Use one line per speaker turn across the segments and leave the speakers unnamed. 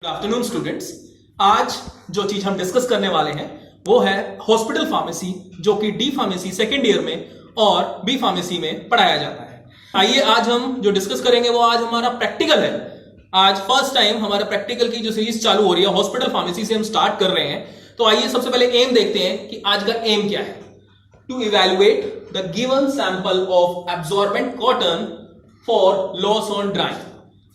Good afternoon students. आज जो चीज हम डिस्कस करने वाले हैं वो है हॉस्पिटल फार्मेसी, जो कि डी फार्मेसी सेकेंड ईयर में और बी फार्मेसी में पढ़ाया जाता है। आइए आज हम जो डिस्कस करेंगे वो आज हमारा प्रैक्टिकल है। आज फर्स्ट टाइम हमारा प्रैक्टिकल की जो सीरीज चालू हो रही है, हॉस्पिटल फार्मेसी से हम स्टार्ट कर रहे हैं। तो आइए सबसे पहले एम देखते हैं कि आज का एम क्या है। To evaluate the given sample of absorbent cotton for loss on drying.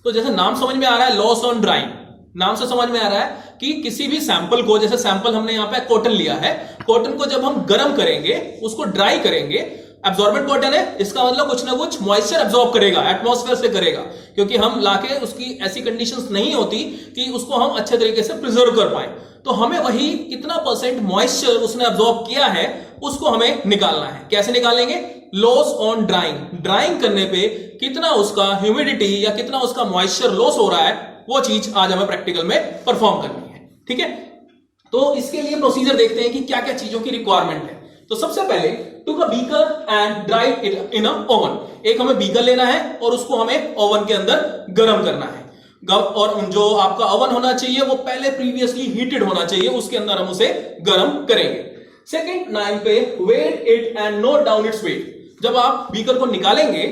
तो जैसे नाम समझ में आ रहा है, लॉस ऑन ड्राइंग, नाम से समझ में आ रहा है कि किसी भी सैंपल को, जैसे सैंपल हमने यहां पे कॉटन लिया है, कॉटन को जब हम गर्म करेंगे, उसको ड्राई करेंगे, एब्जॉर्बेंट कॉटन है, इसका मतलब कुछ ना कुछ मॉइस्चर एब्जॉर्ब करेगा, एटमॉस्फेयर से करेगा, क्योंकि हम लाके उसकी ऐसी कंडीशंस नहीं होती कि उसको हम अच्छे तरीके से प्रिजर्व कर पाए। तो हमें वही कितना परसेंट मॉइस्चर उसने एब्जॉर्ब किया है उसको हमें निकालना है। कैसे निकालेंगे? लॉस ऑन ड्राइंग, ड्राइंग करने पे कितना उसका ह्यूमिडिटी या कितना उसका मॉइस्चर लॉस हो रहा है, वो चीज आज हमें प्रैक्टिकल में परफॉर्म करनी है। ठीक है, तो इसके लिए प्रोसीजर देखते हैं कि क्या क्या चीजों की रिक्वायरमेंट है। तो सबसे पहले to a beaker and dry it in a oven. एक हमें बीकर लेना है और उसको हमें ओवन के अंदर गर्म करना है। और जो आपका ओवन होना चाहिए वो पहले प्रीवियसली हीटेड होना चाहिए, उसके अंदर हम उसे गर्म करेंगे। सेकेंड, 9 पे weigh it and note down its weight. जब आप बीकर को निकालेंगे,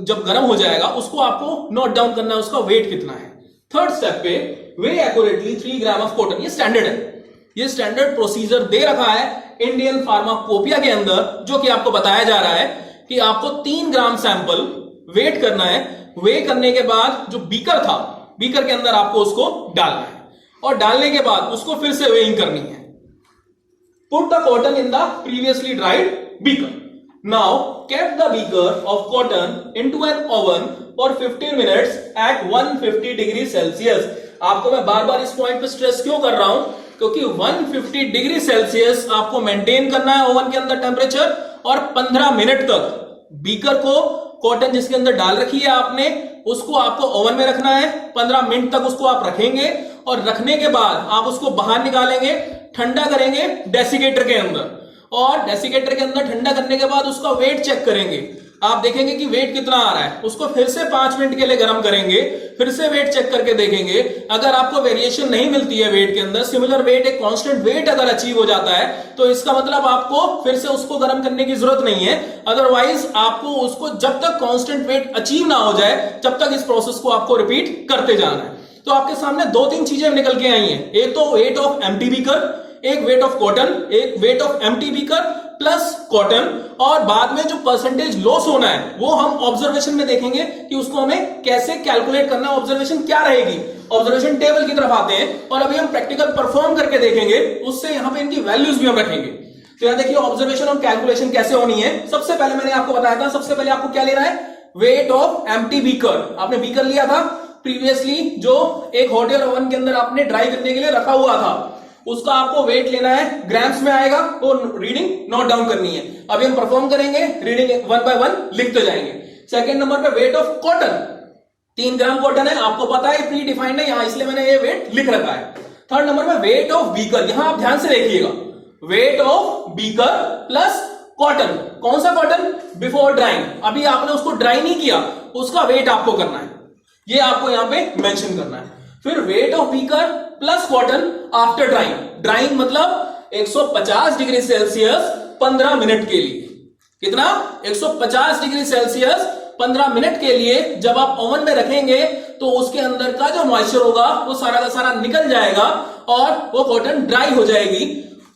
जब गर्म हो जाएगा, उसको आपको नोट डाउन करना है उसका वेट कितना है। थर्ड स्टेप पे वे एक्यूरेटली 3 ग्राम ऑफ कॉटन। ये स्टैंडर्ड है, ये स्टैंडर्ड प्रोसीजर दे रखा है इंडियन फार्माकोपिया के अंदर, जो कि आपको बताया जा रहा है कि आपको 3 ग्राम सैंपल वेट करना है। वे करने के बाद जो बीकर था, बीकर के अंदर आपको उसको डालना है और डालने के बाद उसको फिर से वेइंग करनी है। Put the cotton in the previously dried beaker. Now keep the beaker of cotton into an oven for 15 minutes at 150 degree Celsius. आपको मैं बार बार इस पॉइंट पे स्ट्रेस क्यों कर रहा हूं? क्योंकि 150 डिग्री सेल्सियस आपको मेंटेन करना है ओवन के अंदर टेम्परेचर, और 15 मिनट तक बीकर को, कॉटन जिसके अंदर डाल रखी है आपने, उसको आपको ओवन में रखना है। 15 मिनट तक उसको आप रखेंगे और रखने के बाद आप उसको बाहर निकालेंगे, ठंडा करेंगे डेसिकेटर के अंदर, और डेसिकेटर के अंदर ठंडा करने के बाद उसका वेट चेक करेंगे। आप देखेंगे कि वेट कितना आ रहा है, उसको फिर से 5 मिनट के लिए गर्म करेंगे, फिर से वेट चेक करके देखेंगे। अगर आपको वेरिएशन नहीं मिलती है वेट के अंदर, सिमिलर वेट, एक कांस्टेंट वेट अगर अचीव हो जाता है, तो इसका मतलब आपको फिर से उसको गर्म करने की जरूरत नहीं है। अदरवाइज आपको उसको जब तक कांस्टेंट वेट अचीव ना हो जाए, तब तक इस प्रोसेस को आपको रिपीट करते जाना है। तो आपके सामने 2-3 चीजें निकल के आई हैं। एक तो वेट ऑफ एम्प्टी बीकर, एक वेट ऑफ कॉटन, एक weight of empty beaker plus cotton, और बाद में जो परसेंटेज लॉस होना है वो हम ऑब्जर्वेशन में देखेंगे कि उसको हमें कैसे कैलकुलेट करना है, ऑब्जर्वेशन क्या रहेगी। ऑब्जर्वेशन टेबल की तरफ आते हैं और अभी हम प्रैक्टिकल परफॉर्म करके देखेंगे, उससे यहां पे इनकी वैल्यूज भी हम रखेंगे। तो यहां देखिए ऑब्जर्वेशन और कैलकुलेशन कैसे होनी है। सबसे पहले मैंने आपको बताया था, सबसे पहले आपको क्या लेना है? Weight of empty beaker. आपने बीकर लिया था प्रीवियसली, जो एक हॉट एयर ओवन के अंदर आपने ड्राई करने के लिए रखा हुआ था, उसका आपको वेट लेना है, ग्राम्स में आएगा, तो रीडिंग नोट डाउन करनी है। अभी हम परफॉर्म करेंगे, रीडिंग 1 बाय 1 लिखते जाएंगे। सेकंड नंबर पे weight of cotton, 3 gram cotton है, आपको पता है प्री डिफाइंड है यहां, इसलिए मैंने ये वेट लिख रखा है। थर्ड नंबर पे वेट ऑफ बीकर, यहां आप ध्यान से देखिएगा, weight of beaker plus cotton. कौन सा कॉटन? बिफोर ड्राइंग, अभी आपने उसको ड्राई नहीं किया, उसका वेट आपको करना है, ये आपको यहां पे मेंशन करना है। फिर weight of beaker plus cotton after drawing. Drawing मतलब 150 डिग्री सेल्सियस 15 मिनट के लिए। कितना? 150 डिग्री सेल्सियस 15 मिनट के लिए जब आप ओवन में रखेंगे तो उसके अंदर का जो मॉइस्चर होगा वो सारा का सारा निकल जाएगा और वो कॉटन ड्राई हो जाएगी।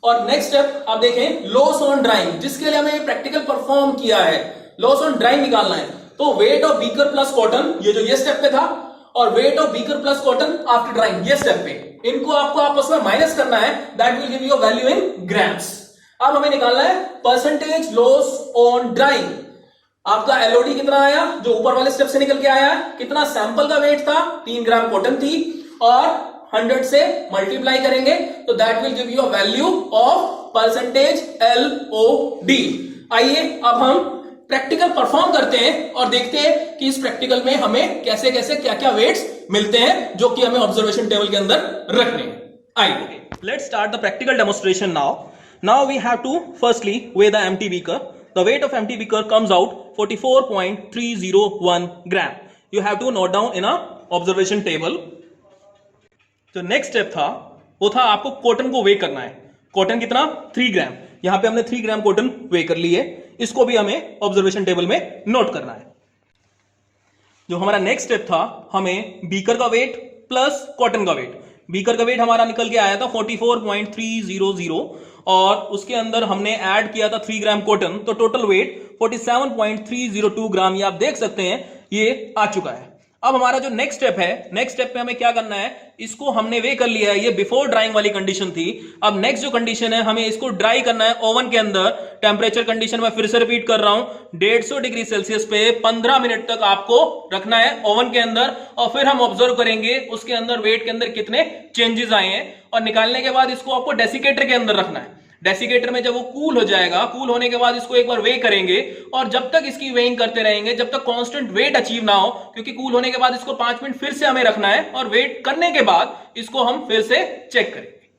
और नेक्स्ट स्टेप आप देखें, लॉस ऑन ड्राइंग, जिसके लिए हमें प्रैक्टिकल परफॉर्म किया है, लॉस ऑन ड्राइंग निकालना है। तो weight of beaker plus cotton, ये जो ये स्टेप पे था, और weight of beaker plus cotton after drawing, ये स्टेप पे, इनको आपको आपस में माइनस करना है। That will give you value in grams. अब हमें निकालना है परसेंटेज लॉस ऑन ड्राइंग। आपका एलओडी कितना आया, जो ऊपर वाले स्टेप से निकल के आया, कितना सैंपल का वेट था, 3 ग्राम कॉटन थी, और 100 से मल्टीप्लाई करेंगे तो that will give you a value of percentage Elodie. आइए अब हम प्रैक्टिकल परफॉर्म करते हैं और देखते हैं कि इस प्रैक्टिकल में हमें कैसे कैसे क्या क्या वेट्स मिलते हैं, जो कि हमें ऑब्जर्वेशन टेबल के अंदर रखने हैं। आइए let's start the practical demonstration now. Now we have to firstly weigh the empty beaker. The weight of empty beaker comes out 44.301 gram. You have to note down in a observation table. जो next step था वो था आपको cotton को वे करना है। Cotton कितना? 3 ग्राम। यहां पे हमने 3 ग्राम कॉटन वे कर ली है, इसको भी हमें ऑब्जर्वेशन टेबल में नोट करना है। जो हमारा नेक्स्ट स्टेप था, हमें बीकर का वेट प्लस कॉटन का वेट। बीकर का वेट हमारा निकल के आया था 44.300 और उसके अंदर हमने ऐड किया था 3 ग्राम कॉटन, तो टोटल वेट 47.302 ग्राम, ये आप देख सकते हैं ये आ चुका है। अब हमारा जो नेक्स्ट स्टेप है, नेक्स्ट स्टेप पे हमें क्या करना है, इसको हमने वे कर लिया है, ये बिफोर ड्राइंग वाली कंडीशन थी। अब नेक्स्ट जो कंडीशन है, हमें इसको ड्राई करना है ओवन के अंदर। टेम्परेचर कंडीशन में फिर से रिपीट कर रहा हूं, 150 डिग्री सेल्सियस पे 15 मिनट तक आपको रखना है ओवन के अंदर, और फिर हम ऑब्जर्व करेंगे उसके अंदर वेट के अंदर कितने चेंजेस आए हैं। और निकालने के बाद इसको आपको डेसिकेटर के अंदर रखना है। डेसिकेटर में जब वो कूल हो जाएगा, कूल होने के बाद इसको एक बार वे करेंगे, और जब तक इसकी वेइंग करते रहेंगे जब तक कांस्टेंट वेट अचीव ना हो, क्योंकि कूल होने के बाद इसको 5 मिनट फिर से हमें रखना है, और वेट करने के बाद इसको हम फिर से चेक करेंगे।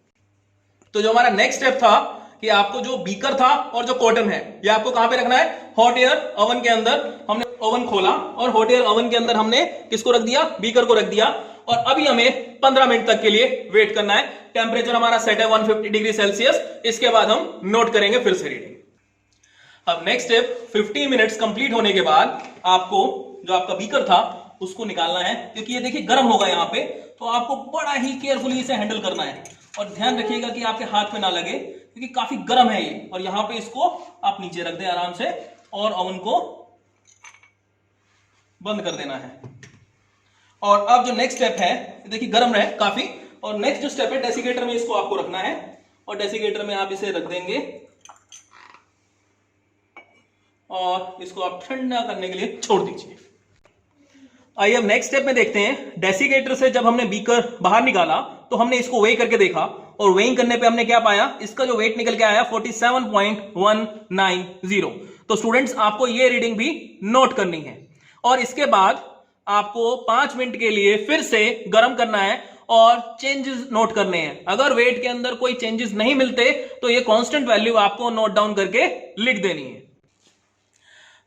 तो जो हमारा नेक्स्ट स्टेप था कि आपको जो बीकर था और जो कॉटन है, ये आपको कहां पे रखना है? हॉट एयर ओवन के अंदर। हमने ओवन खोला और हॉट एयर ओवन के अंदर हमने किसको रख दिया? बीकर को रख दिया। और अभी हमें 15 मिनट तक के लिए वेट करना है। टेम्परेचर हमारा सेट है 150 डिग्री सेल्सियस। इसके बाद हम नोट करेंगे फिर से रीडिंग। अब नेक्स्ट स्टेप, 15 मिनट्स कंप्लीट होने के बाद आपको जो आपका बीकर था उसको निकालना है, क्योंकि ये देखिए गर्म होगा यहाँ पे, तो आपको बड़ा ही केयरफुली इसे हैंडल करना है। और ध्यान रखिएगा कि आपके हाथ में ना लगे, क्योंकि काफी गर्म है ये। और यहाँ पे इसको आप नीचे रख दें आराम से, और ओवन को बंद कर देना है। और अब जो नेक्स्ट स्टेप है, देखिए गर्म रहे काफी, और नेक्स्ट जो स्टेप है, डेसिकेटर में इसको आपको रखना है, और डेसिकेटर में आप इसे रख देंगे और इसको आप ठंडा करने के लिए छोड़ दीजिए। आइए अब नेक्स्ट स्टेप में देखते हैं। डेसिकेटर से जब हमने बीकर बाहर निकाला तो हमने इसको वे करके देखा, और वेइंग करने पे हमने क्या पाया? इसका जो वेट निकल के आया 47.190। तो स्टूडेंट्स आपको ये रीडिंग भी नोट करनी है, और इसके बाद आपको 5 मिनट के लिए फिर से गर्म करना है और चेंजेस नोट करने हैं। अगर वेट के अंदर कोई चेंजेस नहीं मिलते तो ये कांस्टेंट वैल्यू आपको नोट डाउन करके लिख देनी है।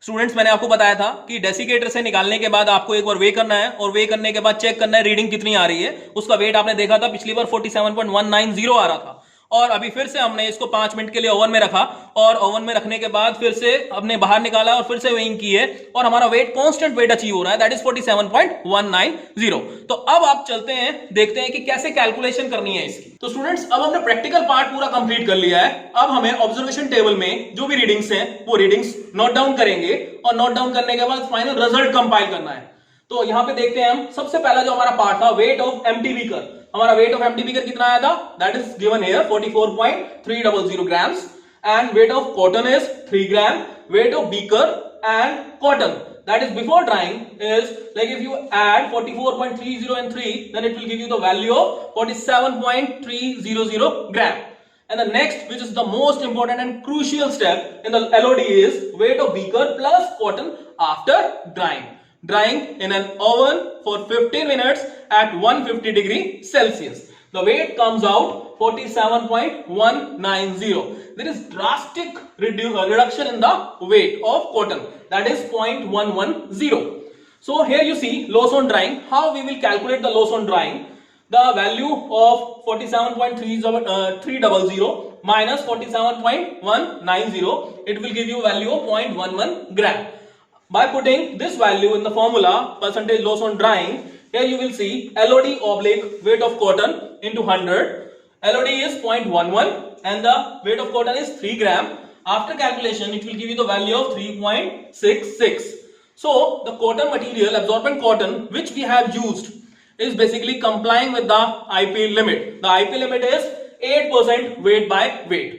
स्टूडेंट्स, मैंने आपको बताया था कि डेसिकेटर से निकालने के बाद आपको एक बार वे करना है, और वे करने के बाद चेक करना है रीडिंग कितनी आ रही है। उसका वेट आपने देखा था पिछली बार 47.190 आ रहा था, और अभी फिर से हमने इसको 5 मिनट के लिए ओवन में रखा, और ओवन में रखने के बाद फिर से हमने बाहर निकाला और फिर से वेइंग की है, और हमारा वेट कांस्टेंट वेट अचीव हो रहा है, दैट इज 47.190। तो अब आप चलते हैं, देखते हैं कि कैसे कैलकुलेशन करनी है इसकी। तो स्टूडेंट्स, अब हमने प्रैक्टिकल पार्ट पूरा कंप्लीट कर लिया है। अब हमें ऑब्जर्वेशन टेबल में जो भी रीडिंग्स हैं वो रीडिंग्स नोट डाउन करेंगे, और नोट डाउन करने के बाद फाइनल रिजल्ट कंपाइल करना है। तो यहां पे देखते हैं हम, सबसे पहला जो हमारा पार्ट था, वेट ऑफ एम्प्टी बीकर। हमारा वेट ऑफ एम्प्टी बीकर कितना आया था? That is given here 44.300 grams, and weight of cotton is 3 gram. Weight of beaker and cotton, that is before drying, is like if you add 44.30 and 3, then it will give you the value of 47.300 gram. And the next, which is the most important and crucial step in the LOD, is weight of beaker plus cotton after drying. Drying in an oven for 15 minutes at 150 degree Celsius. The weight comes out 47.190. There is drastic reduction in the weight of cotton, that is 0.110. So here you see loss on drying. How we will calculate the loss on drying? The value of 47.300 minus 47.190, it will give you value of 0.11 gram. By putting this value in the formula, percentage loss on drying, here you will see LOD oblique weight of cotton into 100. LOD is 0.11 and the weight of cotton is 3 gram. After calculation, it will give you the value of 3.66. So the cotton material, absorbent cotton, which we have used, is basically complying with the IP limit. The IP limit is 8% weight by weight.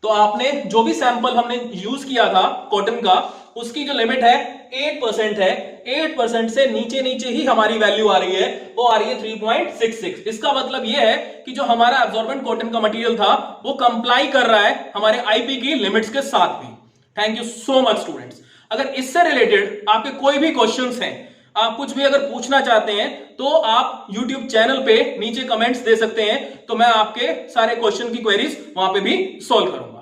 तो आपने जो भी sample हमने use किया था cotton का, उसकी जो लिमिट है 8% है। 8% से नीचे नीचे ही हमारी वैल्यू आ रही है, वो आ रही है 3.66। इसका मतलब ये है कि जो हमारा एब्जॉर्बेंट कॉटन का मटेरियल था वो कंप्लाई कर रहा है हमारे आईपी की लिमिट्स के साथ भी। Thank you so much students. अगर इससे रिलेटेड आपके कोई भी क्वेश्चंस हैं, आप कुछ भी अगर पूछना चाहते हैं, तो आप YouTube चैनल पे नीचे कमेंट्स दे सकते हैं, तो मैं आपके सारे क्वेश्चन की क्वेरीज वहां पे भी सॉल्व करूंगा।